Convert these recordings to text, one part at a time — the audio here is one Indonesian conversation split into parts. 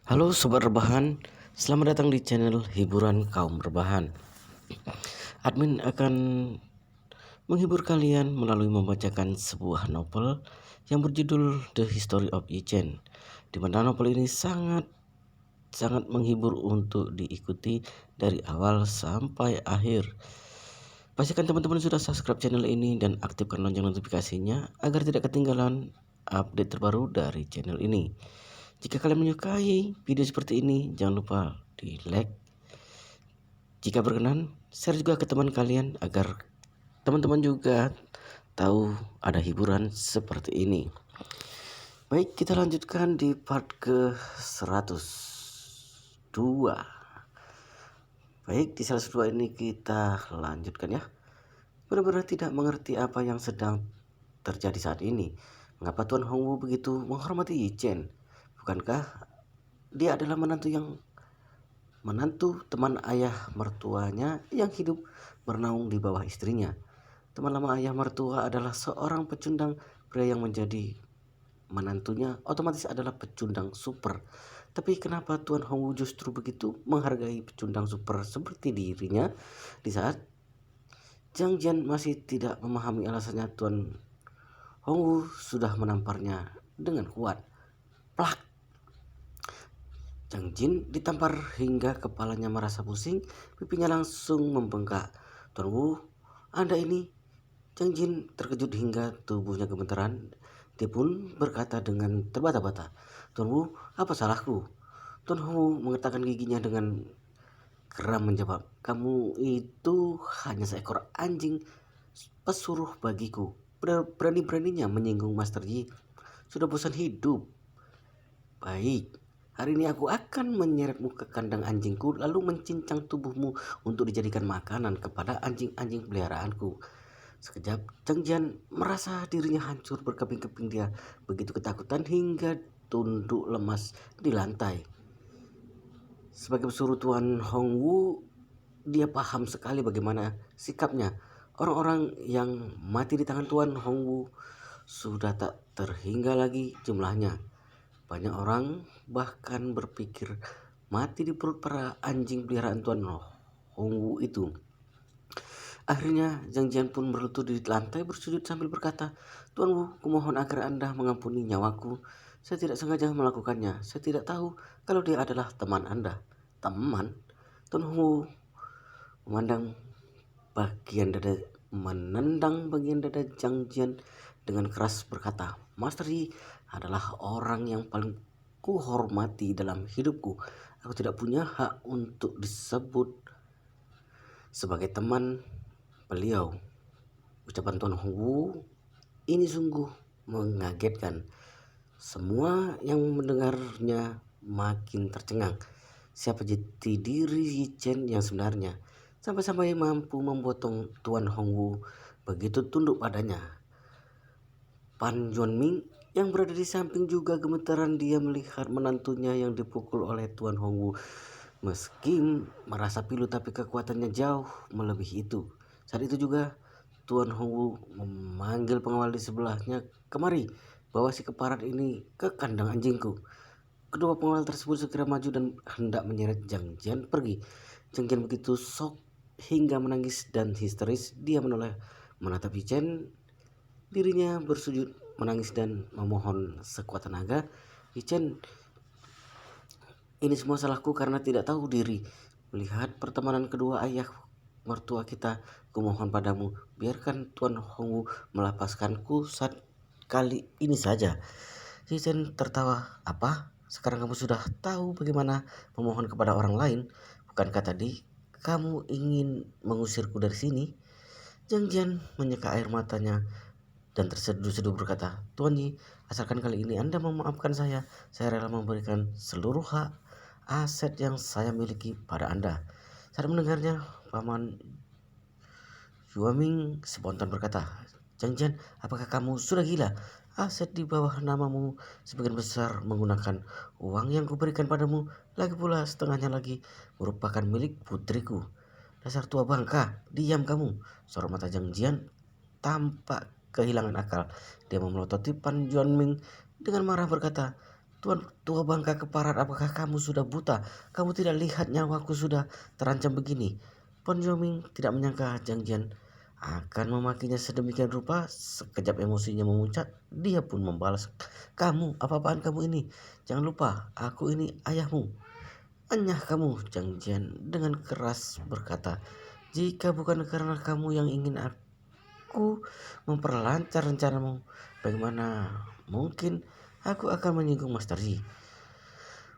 Halo Sobat Rebahan, selamat datang di channel hiburan kaum rebahan. Admin akan menghibur kalian melalui membacakan sebuah novel yang berjudul The History of Yi-Chen, di mana novel ini sangat menghibur untuk diikuti dari awal sampai akhir. Pastikan teman-teman sudah subscribe channel ini dan aktifkan lonceng notifikasinya agar tidak ketinggalan update terbaru dari channel ini. Jika kalian menyukai video seperti ini, jangan lupa di like. Jika berkenan, share juga ke teman kalian agar teman-teman juga tahu ada hiburan seperti ini. Baik, kita lanjutkan di part ke 102. Baik, di 102 ini kita lanjutkan ya. Benar-benar tidak mengerti apa yang sedang terjadi saat ini. Mengapa Tuan Hongwu begitu menghormati Yi-Chen? Bukankah dia adalah menantu teman ayah mertuanya yang hidup bernaung di bawah istrinya. Teman lama ayah mertua adalah seorang pecundang, pria yang menjadi menantunya otomatis adalah pecundang super. Tapi kenapa Tuan Hongwu justru begitu menghargai pecundang super seperti dirinya di saat Zhang Jian masih tidak memahami alasannya Tuan Hongwu sudah menamparnya dengan kuat. Plak! Zhang Jin ditampar hingga kepalanya merasa pusing, pipinya langsung membengkak. Tuan Wu, Anda ini? Zhang Jin terkejut hingga tubuhnya gemetaran. Dia pun berkata dengan terbata-bata, Tuan Wu, apa salahku? Tuan Wu mengetakkan giginya dengan geram menjawab, kamu itu hanya seekor anjing pesuruh bagiku. Berani-beraninya menyinggung Master Yi. Sudah bosan hidup. Baik, hari ini aku akan menyeretmu ke kandang anjingku lalu mencincang tubuhmu untuk dijadikan makanan kepada anjing-anjing peliharaanku. Sekejap, Zhang Jian merasa dirinya hancur berkeping-keping. Dia begitu ketakutan hingga tunduk lemas di lantai. Sebagai pesuruh Tuan Hongwu, dia paham sekali bagaimana sikapnya. Orang-orang yang mati di tangan Tuan Hongwu sudah tak terhingga lagi jumlahnya. Banyak orang bahkan berpikir mati di perut para anjing peliharaan Tuan Hongwu itu. Akhirnya Zhang Jian pun berlutut di lantai bersujud sambil berkata, Tuan Wu, kumohon agar Anda mengampuni nyawaku. Saya tidak sengaja melakukannya. Saya tidak tahu kalau dia adalah teman Anda. Teman? Tuan Wu memandang menendang bagian dada Zhang Jian dengan keras berkata, Master Yi adalah orang yang paling kuhormati dalam hidupku. Aku tidak punya hak untuk disebut sebagai teman beliau. Ucapan Tuan Hongwu ini sungguh mengagetkan. Semua yang mendengarnya makin tercengang. Siapa jati diri Yi-Chen yang sebenarnya? Sampai-sampai mampu memotong Tuan Hongwu begitu tunduk padanya. Pan Juanming yang berada di samping juga gemetaran. Dia melihat menantunya yang dipukul oleh Tuan Hongwu. Meski merasa pilu tapi kekuatannya jauh melebihi itu. Saat itu juga Tuan Hongwu memanggil pengawal di sebelahnya, kemari, bawa si keparat ini ke kandang anjingku. Kedua pengawal tersebut segera maju dan hendak menyeret Zhang Jian pergi. Zhang Jian begitu shock hingga menangis dan histeris. Dia menoleh menatap Yi-Chen. Dirinya bersujud menangis dan memohon sekuat tenaga. Yi-Chen, ini semua salahku karena tidak tahu diri. Melihat pertemanan kedua ayah mertua kita, kumohon padamu, biarkan Tuan Hongwu melepaskanku saat kali ini saja. Yi-Chen tertawa, apa? Sekarang kamu sudah tahu bagaimana memohon kepada orang lain? Bukankah tadi kamu ingin mengusirku dari sini? Zhang Jian menyeka air matanya dan terseduh-seduh berkata, Tuan Yi, asalkan kali ini Anda memaafkan saya rela memberikan seluruh hak aset yang saya miliki pada Anda. Saat mendengarnya, Paman Yuaming spontan berkata, Zhang Jian, apakah kamu sudah gila? Aset di bawah namamu sebagian besar menggunakan uang yang kuberikan padamu, lagi pula setengahnya lagi merupakan milik putriku. Dasar tua bangka, diam kamu. Sorot mata Zhang Jian tampak kehilangan akal. Dia memelototi Pan Juanming dengan marah berkata, Tuan tua bangka keparat, apakah kamu sudah buta? Kamu tidak lihat nyawaku sudah terancam begini? Pan Yuanming tidak menyangka Zhang Jian akan memakinya sedemikian rupa. Sekejap emosinya memuncak, dia pun membalas, kamu, apa-apaan kamu ini? Jangan lupa, aku ini ayahmu. Anyah kamu, Zhang Jian dengan keras berkata. Jika bukan karena kamu yang ingin aku memperlancar rencanamu, bagaimana mungkin aku akan menyinggung Master Yi?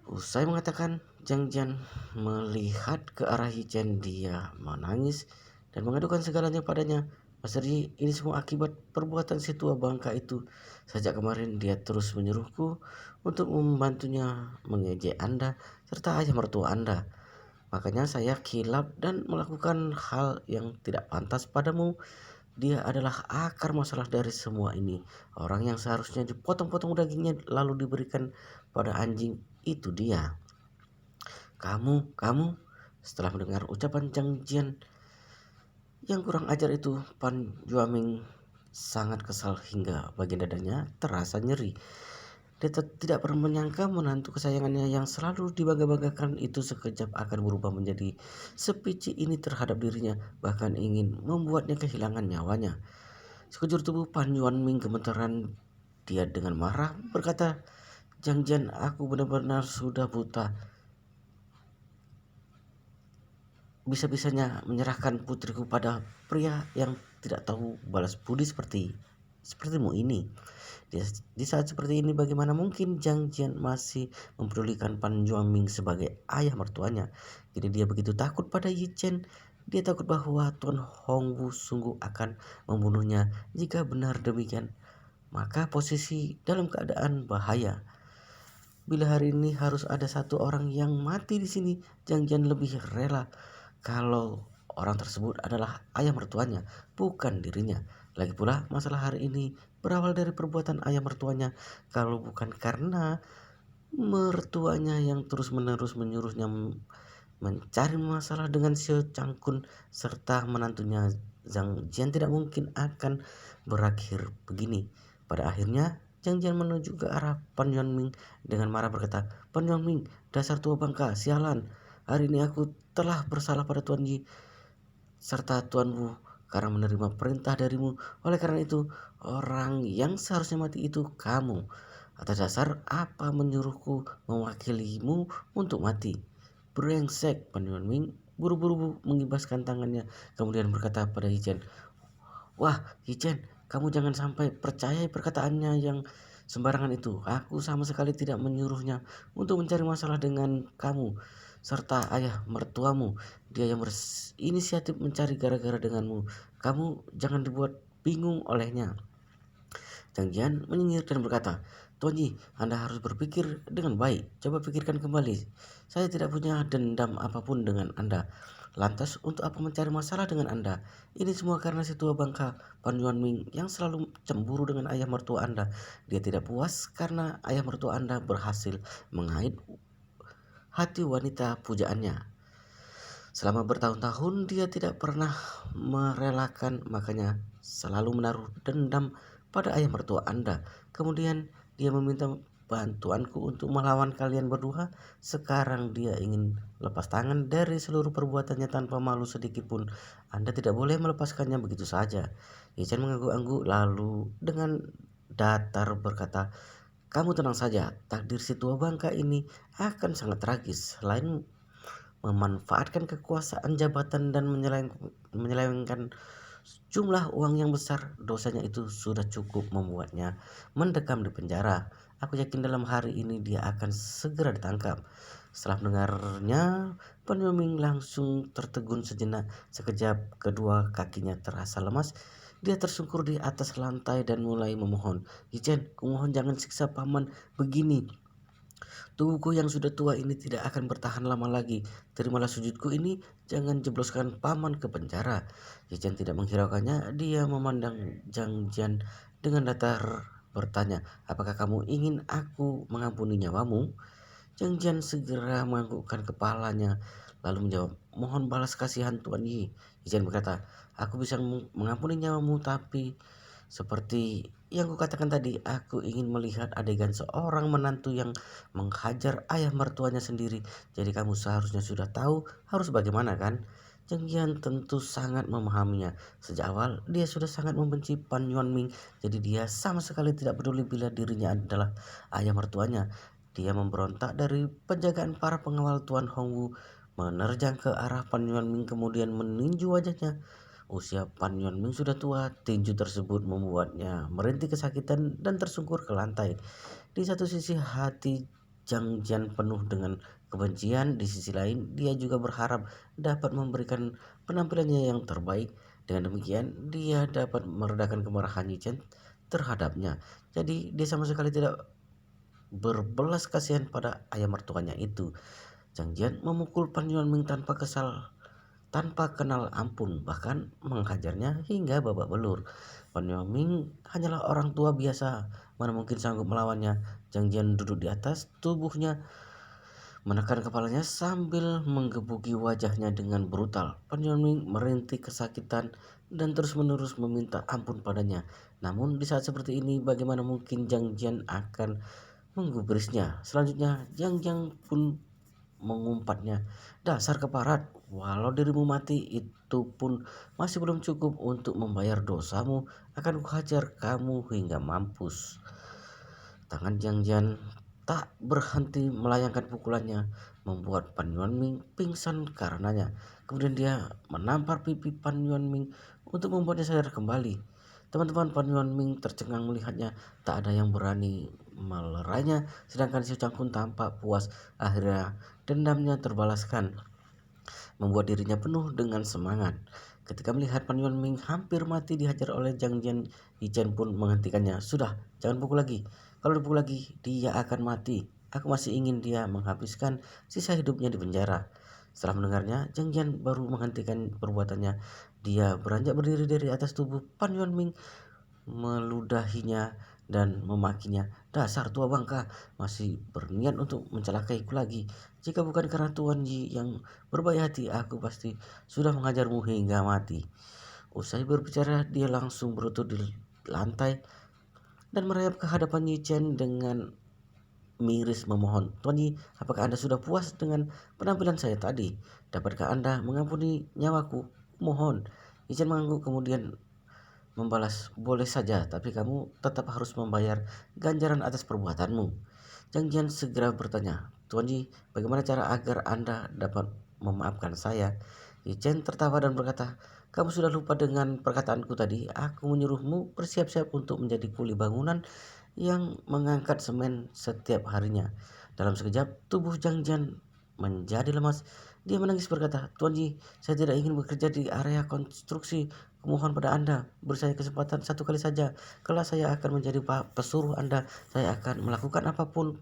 Usai mengatakan, Zhang Jian melihat ke arah Yi Chen. Dia menangis dan mengadukan segalanya padanya. Master Yi, ini semua akibat perbuatan si tua bangka itu. Sejak kemarin dia terus menyuruhku untuk membantunya mengejek Anda serta ayah mertua Anda. Makanya saya kilap dan melakukan hal yang tidak pantas padamu. Dia adalah akar masalah dari semua ini. Orang yang seharusnya dipotong-potong dagingnya lalu diberikan pada anjing, itu dia. Kamu. Setelah mendengar ucapan Zhang Jian yang kurang ajar itu, Pan Yuanming sangat kesal hingga bagian dadanya terasa nyeri. Dia tidak pernah menyangka menantu kesayangannya yang selalu dibangga-banggakan itu sekejap akan berubah menjadi sepici ini terhadap dirinya, bahkan ingin membuatnya kehilangan nyawanya. Sekujur tubuh Pan Yuanming gemetaran. Dia dengan marah berkata, Zhang Jian, aku benar-benar sudah buta. Bisa-bisanya menyerahkan putriku pada pria yang tidak tahu balas budi sepertimu ini. Di saat seperti ini, bagaimana mungkin Zhang Jian masih mempedulikan Pan Yuanming sebagai ayah mertuanya? Jadi dia begitu takut pada Yi Chen. Dia takut bahwa Tuan Hongwu sungguh akan membunuhnya. Jika benar demikian, maka posisi dalam keadaan bahaya. Bila hari ini harus ada satu orang yang mati di sini, Zhang Jian lebih rela kalau orang tersebut adalah ayah mertuanya, bukan dirinya. Lagi pula masalah hari ini berawal dari perbuatan ayah mertuanya. Kalau bukan karena mertuanya yang terus-menerus menyuruhnya mencari masalah dengan Xiao Changkun serta menantunya Zhang Jian, tidak mungkin akan berakhir begini. Pada akhirnya Zhang Jian menuju ke arah Pan Yuanming dengan marah berkata, Pan Yuanming, dasar tua bangka, sialan. Hari ini aku telah bersalah pada Tuan Yi serta Tuanmu karena menerima perintah darimu. Oleh karena itu, orang yang seharusnya mati itu kamu. Atas dasar apa menyuruhku mewakilimu untuk mati? Brengsek. Pan Yuanming buru-buru mengibaskan tangannya, kemudian berkata pada Yi Chen, wah, Yi Chen, kamu jangan sampai percaya perkataannya yang sembarangan itu. Aku sama sekali tidak menyuruhnya untuk mencari masalah dengan kamu serta ayah mertuamu. Dia yang berinisiatif mencari gara-gara denganmu. Kamu jangan dibuat bingung olehnya. Zhang Jian menyinggir dan berkata, Tuan Yi, Anda harus berpikir dengan baik. Coba pikirkan kembali. Saya tidak punya dendam apapun dengan Anda. Lantas untuk apa mencari masalah dengan Anda? Ini semua karena si tua bangka Pan Yuanming yang selalu cemburu dengan ayah mertua Anda. Dia tidak puas karena ayah mertua Anda berhasil mengait hati wanita pujaannya. Selama bertahun-tahun dia tidak pernah merelakan, makanya selalu menaruh dendam pada ayah mertua Anda. Kemudian dia meminta bantuanku untuk melawan kalian berdua. Sekarang dia ingin lepas tangan dari seluruh perbuatannya tanpa malu sedikit pun. Anda tidak boleh melepaskannya begitu saja. Yi Chen mengangguk-angguk lalu dengan datar berkata, kamu tenang saja, takdir si tua bangka ini akan sangat tragis. Selain memanfaatkan kekuasaan jabatan dan menyelewengkan jumlah uang yang besar, dosanya itu sudah cukup membuatnya mendekam di penjara. Aku yakin dalam hari ini dia akan segera ditangkap. Setelah mendengarnya, Pan Yuanming langsung tertegun sejenak. Sekejap kedua kakinya terasa lemas. Dia tersungkur di atas lantai dan mulai memohon, Yi Chen, kumohon jangan siksa paman begini. Tubuhku yang sudah tua ini tidak akan bertahan lama lagi. Terimalah sujudku ini, jangan jebloskan paman ke penjara. Yi Chen tidak menghiraukannya. Dia memandang Zhang Jian dengan datar bertanya, apakah kamu ingin aku mengampuni nyawamu? Zhang Jian segera menganggukkan kepalanya lalu menjawab, mohon balas kasihan Tuan Yi. Yi Chen berkata, aku bisa mengampuni nyawamu, tapi seperti yang kukatakan tadi, aku ingin melihat adegan seorang menantu yang menghajar ayah mertuanya sendiri. Jadi kamu seharusnya sudah tahu harus bagaimana kan? Jang Jian tentu sangat memahaminya. Sejak awal dia sudah sangat membenci Pan Yuanming. Jadi dia sama sekali tidak peduli bila dirinya adalah ayah mertuanya. Dia memberontak dari penjagaan para pengawal Tuan Hongwu, menerjang ke arah Pan Yuanming kemudian meninju wajahnya. Usia Pan Yuanming sudah tua, tinju tersebut membuatnya merintih kesakitan dan tersungkur ke lantai. Di satu sisi hati Zhang Jian penuh dengan kebencian, di sisi lain dia juga berharap dapat memberikan penampilannya yang terbaik. Dengan demikian, dia dapat meredakan kemarahan Yi Chen terhadapnya. Jadi dia sama sekali tidak berbelas kasihan pada ayah mertuanya itu. Zhang Jian memukul Pan Yuanming tanpa kenal ampun, bahkan menghajarnya hingga babak belur. Pan Yuanming hanyalah orang tua biasa, mana mungkin sanggup melawannya. Zhang Jian duduk di atas tubuhnya, menekan kepalanya sambil menggebuki wajahnya dengan brutal. Pan Yuanming merintih kesakitan dan terus-menerus meminta ampun padanya. Namun di saat seperti ini, bagaimana mungkin Zhang Jian akan menggubrisnya? Selanjutnya, Zhang Jian pun mengumpatnya. Dasar keparat, walau dirimu mati itu pun masih belum cukup untuk membayar dosamu. Akan kuhajar kamu hingga mampus. Tangan Jiang Jian tak berhenti melayangkan pukulannya, membuat Pan Yuanming pingsan karenanya. Kemudian dia menampar pipi Pan Yuanming untuk membuatnya sadar kembali. Teman-teman Pan Yuanming tercengang melihatnya, tak ada yang berani melerainya, sedangkan Xiu Chang pun tampak puas. Akhirnya dendamnya terbalaskan, membuat dirinya penuh dengan semangat. Ketika melihat Pan Yuanming hampir mati dihajar oleh Zhang Jian, Yi Chen pun menghentikannya. Sudah, jangan pukul lagi. Kalau dipukul lagi, dia akan mati. Aku masih ingin dia menghabiskan sisa hidupnya di penjara. Setelah mendengarnya, Zhang Jian baru menghentikan perbuatannya. Dia beranjak berdiri dari atas tubuh Pan Yuanming, meludahinya dan memakinya. Dasar tua bangka, masih berniat untuk mencelakaiku lagi. Jika bukan karena Tuan Yi yang berbaik hati, aku pasti sudah mengajarmu hingga mati. Usai berbicara, dia langsung berlutut di lantai dan merayap ke hadapan Yi Chen dengan miris memohon. Tuan Yi, apakah Anda sudah puas dengan penampilan saya tadi? Dapatkah Anda mengampuni nyawaku? Mohon. Yi Chen mengangguk kemudian membalas, boleh saja, tapi kamu tetap harus membayar ganjaran atas perbuatanmu. Zhang Jian segera bertanya, Tuan Yi, bagaimana cara agar Anda dapat memaafkan saya? Yi Chen tertawa dan berkata, kamu sudah lupa dengan perkataanku tadi. Aku menyuruhmu bersiap-siap untuk menjadi kuli bangunan yang mengangkat semen setiap harinya. Dalam sekejap, tubuh Zhang Jian menjadi lemas. Dia menangis berkata, Tuan Yi, saya tidak ingin bekerja di area konstruksi. Kumohon pada Anda, beri saya kesempatan satu kali saja. Kelak saya akan menjadi pesuruh Anda. Saya akan melakukan apapun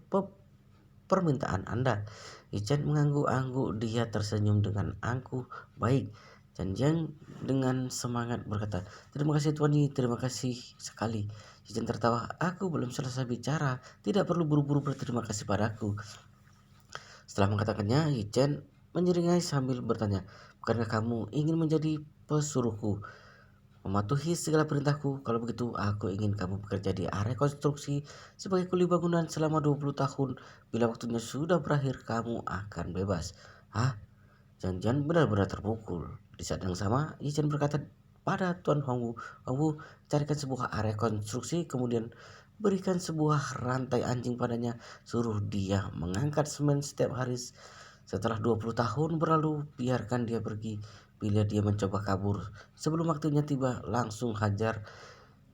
permintaan Anda. Yi mengangguk-angguk, dia tersenyum dengan angkuh. Baik, Janjian dengan semangat berkata, terima kasih Tuan Yi, terima kasih sekali. Yi tertawa, aku belum selesai bicara, tidak perlu buru-buru berterima kasih padaku. Setelah mengatakannya, Yi menyeringai sambil bertanya, bukankah kamu ingin menjadi pesuruhku? Mematuhi segala perintahku. Kalau begitu, aku ingin kamu bekerja di area konstruksi sebagai kuli bangunan selama 20 tahun. Bila waktunya sudah berakhir, kamu akan bebas. Hah? Jangan benar-benar terpukul. Di saat yang sama, Yi Chen berkata pada Tuan Hongwu, Hongwu, carikan sebuah area konstruksi, kemudian berikan sebuah rantai anjing padanya. Suruh dia mengangkat semen setiap hari. Setelah 20 tahun berlalu, biarkan dia pergi. Bila dia mencoba kabur sebelum waktunya tiba, langsung hajar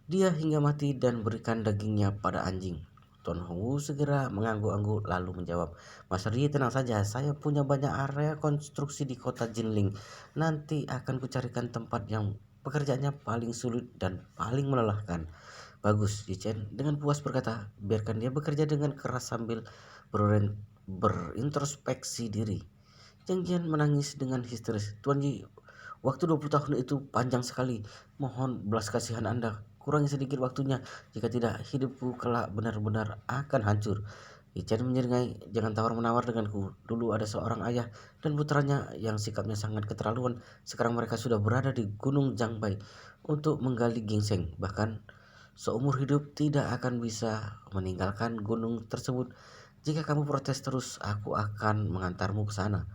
dia hingga mati dan berikan dagingnya pada anjing. Tuan Hongwu segera mengangguk-angguk lalu menjawab, Mas Ri, tenang saja, saya punya banyak area konstruksi di kota Jinling. Nanti akan kucarikan tempat yang pekerjaannya paling sulit dan paling melelahkan. Bagus, Yi Chen dengan puas berkata, biarkan dia bekerja dengan keras sambil berintrospeksi diri. Zhang Jian menangis dengan histeris. Tuan Yi, waktu 20 tahun itu panjang sekali. Mohon belas kasihan Anda. Kurangi sedikit waktunya. Jika tidak, hidupku kelak benar-benar akan hancur. Yi Chen menyeringai, jangan tawar-menawar denganku. Dulu ada seorang ayah dan putranya yang sikapnya sangat keterlaluan. Sekarang mereka sudah berada di Gunung Zhangbai untuk menggali ginseng. Bahkan Seumur hidup tidak akan bisa meninggalkan gunung tersebut. Jika kamu protes terus, aku akan mengantarmu ke sana.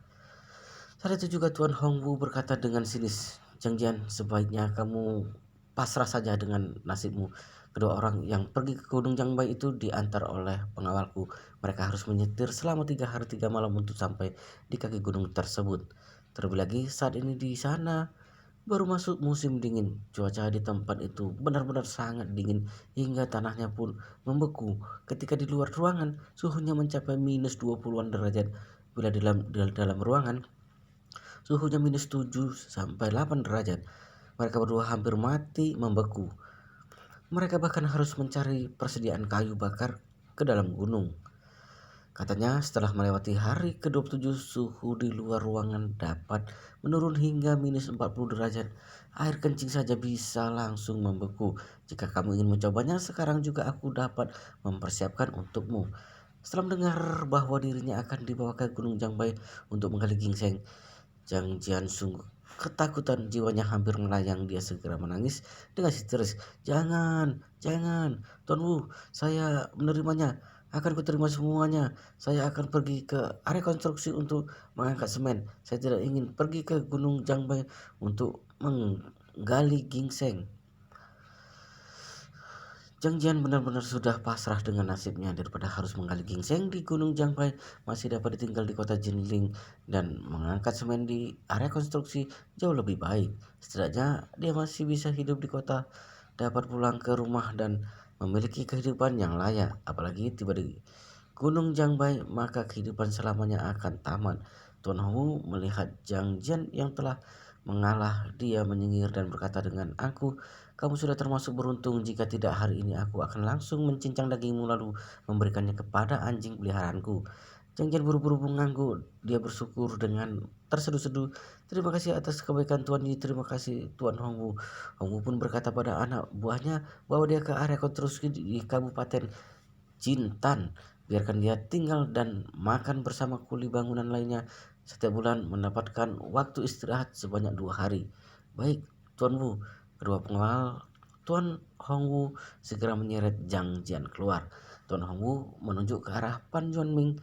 Saat itu juga Tuan Hongwu berkata dengan sinis, Zhang Jian, sebaiknya kamu pasrah saja dengan nasibmu. Kedua orang yang pergi ke Gunung Jangbai itu diantar oleh pengawalku. Mereka harus menyetir selama 3 hari 3 malam untuk sampai di kaki gunung tersebut. Terlebih lagi saat ini di sana baru masuk musim dingin. Cuaca di tempat itu benar-benar sangat dingin hingga tanahnya pun membeku. Ketika di luar ruangan, suhunya mencapai minus 20-an derajat. Bila di dalam ruangan, suhunya minus 7 sampai 8 derajat. Mereka berdua hampir mati membeku. Mereka bahkan harus mencari persediaan kayu bakar ke dalam gunung. Katanya setelah melewati hari ke-27 suhu di luar ruangan dapat menurun hingga minus 40 derajat. Air kencing saja bisa langsung membeku. Jika kamu ingin mencobanya, sekarang juga aku dapat mempersiapkan untukmu. Setelah mendengar bahwa dirinya akan dibawa ke Gunung Jangbai untuk menggali gingseng, Zhang Jian sungguh ketakutan, jiwanya hampir melayang. Dia segera menangis dengan histeris. Jangan, jangan, Tuan Wu, saya menerimanya. Akan kuterima semuanya. Saya akan pergi ke area konstruksi untuk mengangkat semen. Saya tidak ingin pergi ke Gunung Jangbai untuk menggali gingseng. Zhang Jian benar-benar sudah pasrah dengan nasibnya. Daripada harus menggali gingseng di Gunung Jangbai, masih dapat ditinggal di kota Jinling dan mengangkat semen di area konstruksi jauh lebih baik. Setidaknya dia masih bisa hidup di kota, dapat pulang ke rumah dan memiliki kehidupan yang layak. Apalagi tiba di Gunung Jangbai, maka kehidupan selamanya akan tamat. Tuan Hongwu melihat Zhang Jian yang telah mengalah. Dia menyengir dan berkata dengan angkuh, kamu sudah termasuk beruntung. Jika tidak, hari ini aku akan langsung mencincang dagingmu lalu memberikannya kepada anjing peliharaanku. Zhang Jian buru-buru mengangguk. Dia bersyukur dengan terseduh-seduh. Terima kasih atas kebaikan Tuan Yi. Terima kasih Tuan Hongwu. Hongwu pun berkata pada anak buahnya, bawa dia ke area konstruksi di Kabupaten Jintan. Biarkan dia tinggal dan makan bersama kuli bangunan lainnya. Setiap bulan mendapatkan waktu istirahat sebanyak 2 hari. Baik, Tuan Wu. Kedua pengawal Tuan Hongwu segera menyeret Zhang Jian keluar. Tuan Hongwu menunjuk ke arah Pan Yuanming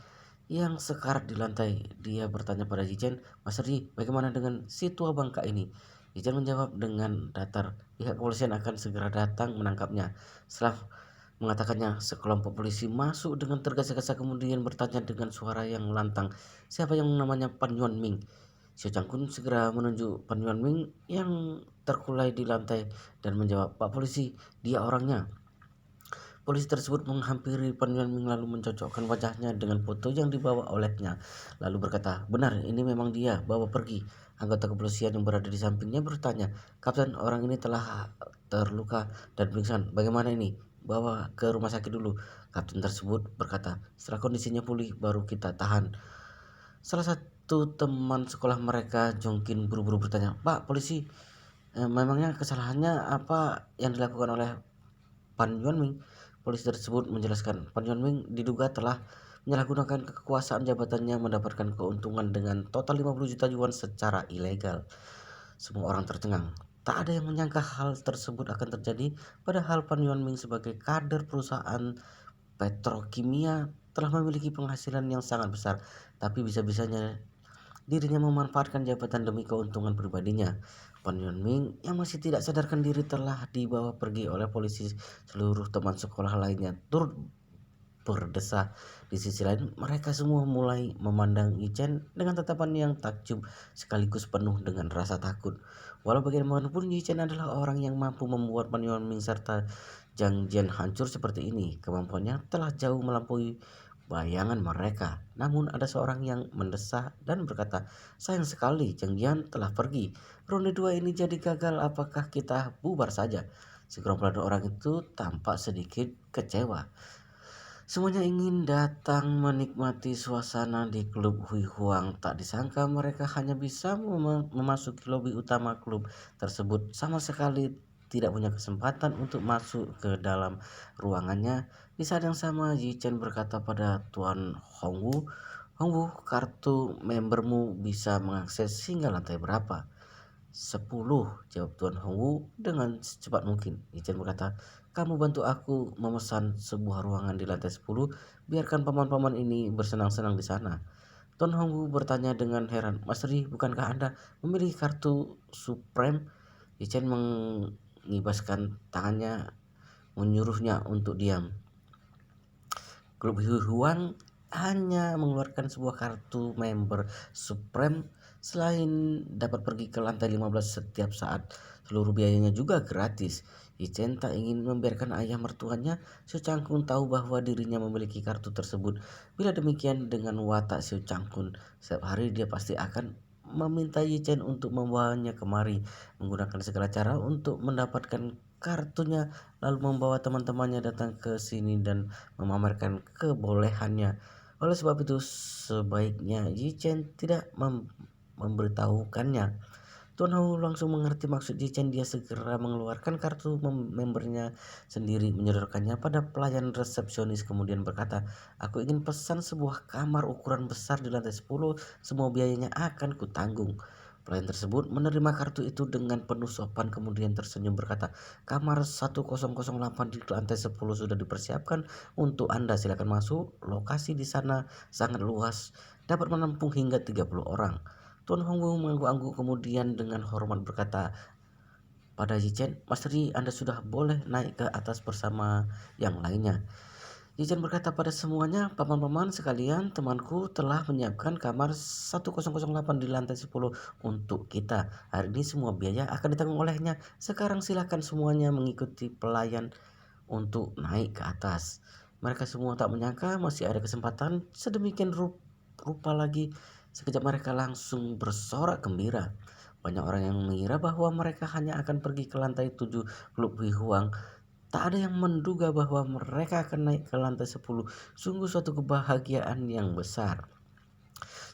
yang sekarat di lantai. Dia bertanya pada Yichen, Master Yi, bagaimana dengan si tua bangka ini? Yichen menjawab dengan datar, pihak kepolisian akan segera datang menangkapnya. Setelah mengatakannya, sekelompok polisi masuk dengan tergesa-gesa kemudian bertanya dengan suara yang lantang, siapa yang namanya Pan Yuanming? Xiao Changkun segera menunjuk Pan Yuanming yang terkulai di lantai dan menjawab, Pak polisi, dia orangnya. Polisi tersebut menghampiri Pan Yuanming lalu mencocokkan wajahnya dengan foto yang dibawa olehnya. Lalu berkata, benar, ini memang dia, bawa pergi. Anggota kepolisian yang berada di sampingnya bertanya, Kapten, orang ini telah terluka dan pingsan. Bagaimana ini? Bawa ke rumah sakit dulu. Kapten tersebut berkata, setelah kondisinya pulih baru kita tahan. Salah satu teman sekolah mereka, Jongkin, buru-buru bertanya, Pak polisi, memangnya kesalahannya apa yang dilakukan oleh Pan Yuanming? Polisi tersebut menjelaskan, Pan Yuanming diduga telah menyalahgunakan kekuasaan jabatannya mendapatkan keuntungan dengan total 50 juta yuan secara ilegal. Semua orang tercengang. Tak ada yang menyangka hal tersebut akan terjadi, padahal Pan Yuanming sebagai kader perusahaan petrokimia telah memiliki penghasilan yang sangat besar, tapi bisa-bisanya dirinya memanfaatkan jabatan demi keuntungan pribadinya. Pan Yuanming yang masih tidak sadarkan diri telah dibawa pergi oleh polisi. Seluruh teman sekolah lainnya turut berdesah. Di sisi lain, mereka semua mulai memandang Yichen dengan tatapan yang takjub sekaligus penuh dengan rasa takut. Walau bagaimanapun, Yichen adalah orang yang mampu membuat Pan Yuanming serta Zhang Jian hancur seperti ini. Kemampuannya telah jauh melampaui bayangan mereka. Namun ada seorang yang mendesak dan berkata, sayang sekali Zhang Jian telah pergi. Ronde 2 ini jadi gagal, apakah kita bubar saja? Segerombolan orang itu tampak sedikit kecewa. Semuanya ingin datang menikmati suasana di klub Hui Huang. Tak disangka mereka hanya bisa memasuki lobi utama klub tersebut. Sama sekali tidak punya kesempatan untuk masuk ke dalam ruangannya. Di saat yang sama, Yichen berkata pada Tuan Hongwu, Hongwu, kartu membermu bisa mengakses hingga lantai berapa? 10, jawab Tuan Hongwu dengan secepat mungkin. Yichen berkata, kamu bantu aku memesan sebuah ruangan di lantai 10. Biarkan paman-paman ini bersenang-senang di sana. Ton Hongwu bertanya dengan heran, Mas Ri, bukankah Anda memiliki kartu Supreme? Yi Chen mengibaskan tangannya menyuruhnya untuk diam. Klub Huang hanya mengeluarkan sebuah kartu member Supreme. Selain dapat pergi ke lantai 15 setiap saat, seluruh biayanya juga gratis. Yi Chen tak ingin membiarkan ayah mertuanya Xiu Changkun tahu bahwa dirinya memiliki kartu tersebut. Bila demikian, dengan watak Xiu Changkun, setiap hari dia pasti akan meminta Yi Chen untuk membawanya kemari, menggunakan segala cara untuk mendapatkan kartunya, lalu membawa teman-temannya datang ke sini dan memamerkan kebolehannya. Oleh sebab itu, sebaiknya Yi Chen tidak memberitahukannya. Tuan Hou langsung mengerti maksud Yi Chen. Dia segera mengeluarkan kartu membernya sendiri, menyodorkannya pada pelayan resepsionis, kemudian berkata, aku ingin pesan sebuah kamar ukuran besar di lantai 10. Semua biayanya akan kutanggung. Pelayan tersebut menerima kartu itu dengan penuh sopan, kemudian tersenyum berkata, kamar 1008 di lantai 10 sudah dipersiapkan untuk Anda. Silakan masuk. Lokasi di sana sangat luas, dapat menampung hingga 30 orang. Tuan Hongwu mengangguk-angguk, kemudian dengan hormat berkata pada Yi Chen, Mas Ri, Anda sudah boleh naik ke atas bersama yang lainnya. Yi Chen berkata pada semuanya, paman-paman sekalian, temanku telah menyiapkan kamar 1008 di lantai 10 untuk kita. Hari ini semua biaya akan ditanggung olehnya. Sekarang silakan semuanya mengikuti pelayan untuk naik ke atas. Mereka semua tak menyangka masih ada kesempatan sedemikian rupa lagi. Sekejap mereka langsung bersorak gembira. Banyak orang yang mengira bahwa mereka hanya akan pergi ke lantai 7 Klub Hui Huang. Tak ada yang menduga bahwa mereka akan naik ke lantai 10. Sungguh suatu kebahagiaan yang besar.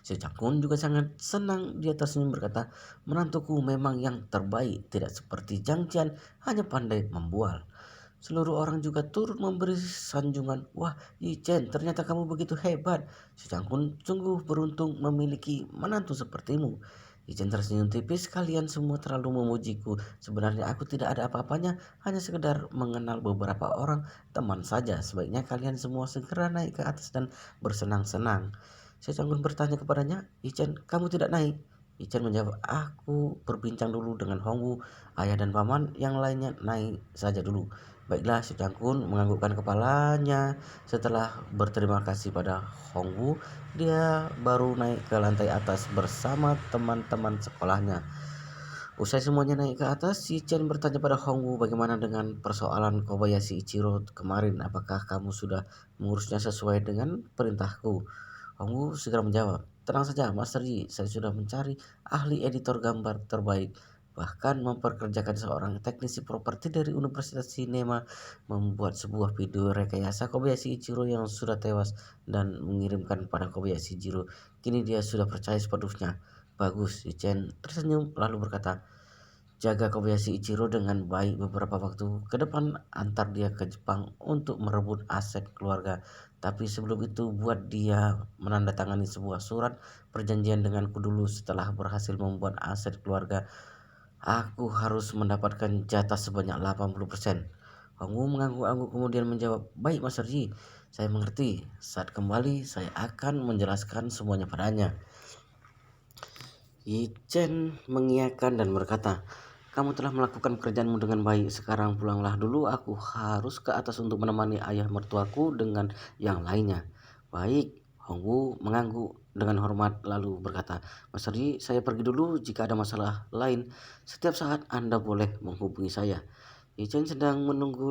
Si Cakun juga sangat senang. Dia tersenyum berkata, menantuku memang yang terbaik, tidak seperti Zhang Jian hanya pandai membual. Seluruh orang juga turut memberi sanjungan. Wah, Yi Chen, ternyata kamu begitu hebat. Si Cangkun sungguh beruntung memiliki menantu sepertimu. Yi Chen tersenyum tipis. Kalian semua terlalu memujiku. Sebenarnya aku tidak ada apa-apanya, hanya sekedar mengenal beberapa orang teman saja. Sebaiknya kalian semua segera naik ke atas dan bersenang-senang. Si Cangkun bertanya kepadanya, Yi Chen, kamu tidak naik? Yi Chen menjawab, aku berbincang dulu dengan Hongwu, ayah dan paman yang lainnya naik saja dulu. Baiklah, si Cangkun menganggukkan kepalanya. Setelah berterima kasih pada Hongwu, dia baru naik ke lantai atas bersama teman-teman sekolahnya. Usai semuanya naik ke atas, si Chen bertanya pada Hongwu, bagaimana dengan persoalan Kobayashi Ichiro kemarin? Apakah kamu sudah mengurusnya sesuai dengan perintahku? Hongwu segera menjawab, tenang saja, Master Yi, saya sudah mencari ahli editor gambar terbaik. Bahkan memperkerjakan seorang teknisi properti dari Universitas Sinema membuat sebuah video rekayasa Kobayashi Ichiro yang sudah tewas dan mengirimkan pada Kobayashi Ichiro. Kini dia sudah percaya sepenuhnya. Bagus, Chen tersenyum lalu berkata, jaga Kobayashi Ichiro dengan baik beberapa waktu ke depan, antar dia ke Jepang untuk merebut aset keluarga. Tapi sebelum itu buat dia menandatangani sebuah surat perjanjian denganku dulu. Setelah berhasil membuat aset keluarga, aku harus mendapatkan jatah sebanyak 80%. Hongwu mengangguk-angguk kemudian menjawab, baik Mas Serji, saya mengerti. Saat kembali saya akan menjelaskan semuanya padanya. Yi Chen mengiyakan dan berkata, kamu telah melakukan pekerjaanmu dengan baik. Sekarang pulanglah dulu, aku harus ke atas untuk menemani ayah mertuaku dengan yang lainnya. Baik, Hongwu mengangguk dengan hormat lalu berkata, Mas Serji, saya pergi dulu. Jika ada masalah lain, setiap saat Anda boleh menghubungi saya. Yi Chen sedang menunggu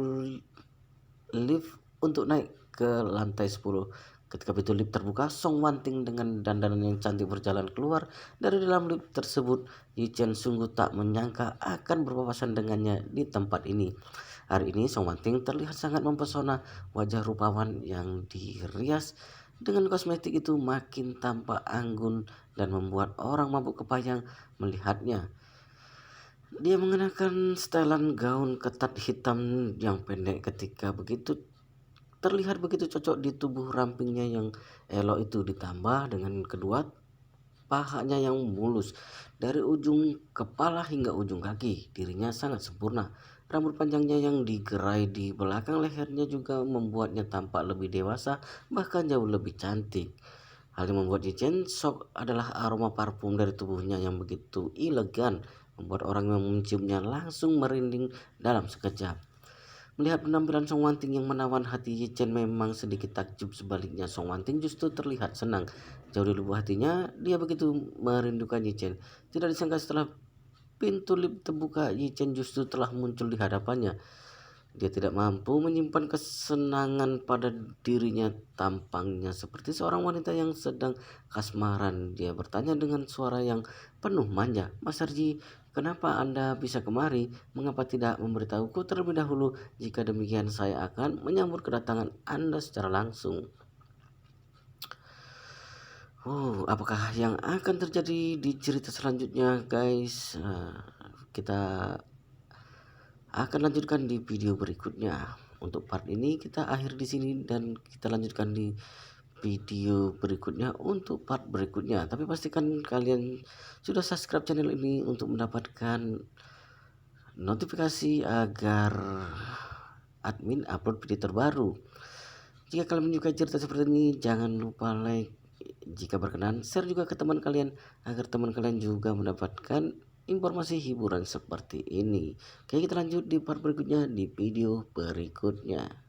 lift untuk naik ke lantai 10. Ketika pintu lift terbuka, Song Wanting dengan dandanan yang cantik berjalan keluar dari dalam lift tersebut. Yi Chen sungguh tak menyangka akan berpapasan dengannya di tempat ini. Hari ini Song Wanting terlihat sangat mempesona. Wajah rupawan yang dirias dengan kosmetik itu makin tampak anggun dan membuat orang mabuk kepayang melihatnya. Dia mengenakan setelan gaun ketat hitam yang pendek ketika begitu terlihat begitu cocok di tubuh rampingnya yang elok itu, ditambah dengan kedua pahanya yang mulus dari ujung kepala hingga ujung kaki. Dirinya sangat sempurna. Rambut panjangnya yang digerai di belakang lehernya juga membuatnya tampak lebih dewasa, bahkan jauh lebih cantik. Hal yang membuat Chen shock adalah aroma parfum dari tubuhnya yang begitu elegan, membuat orang yang menciumnya langsung merinding dalam sekejap. Melihat penampilan Song Wanting yang menawan hati, Chen memang sedikit takjub. Sebaliknya, Song Wanting justru terlihat senang. Jauh di lubuk hatinya, dia begitu merindukan Chen. Tidak disangka setelah pintu lift terbuka, Chen justru telah muncul di hadapannya. Dia tidak mampu menyimpan kesenangan pada dirinya. Tampangnya seperti seorang wanita yang sedang kasmaran. Dia bertanya dengan suara yang penuh manja, "Mas Arji, kenapa Anda bisa kemari? Mengapa tidak memberitahuku terlebih dahulu? Jika demikian saya akan menyambut kedatangan Anda secara langsung." Apakah yang akan terjadi di cerita selanjutnya, guys? Kita akan lanjutkan di video berikutnya. Untuk part ini kita akhir di sini dan kita lanjutkan di video berikutnya untuk part berikutnya. Tapi pastikan kalian sudah subscribe channel ini untuk mendapatkan notifikasi agar admin upload video terbaru. Jika kalian menyukai cerita seperti ini, jangan lupa like. Jika berkenan, share juga ke teman kalian agar teman kalian juga mendapatkan informasi hiburan seperti ini. Oke, kita lanjut di part berikutnya di video berikutnya.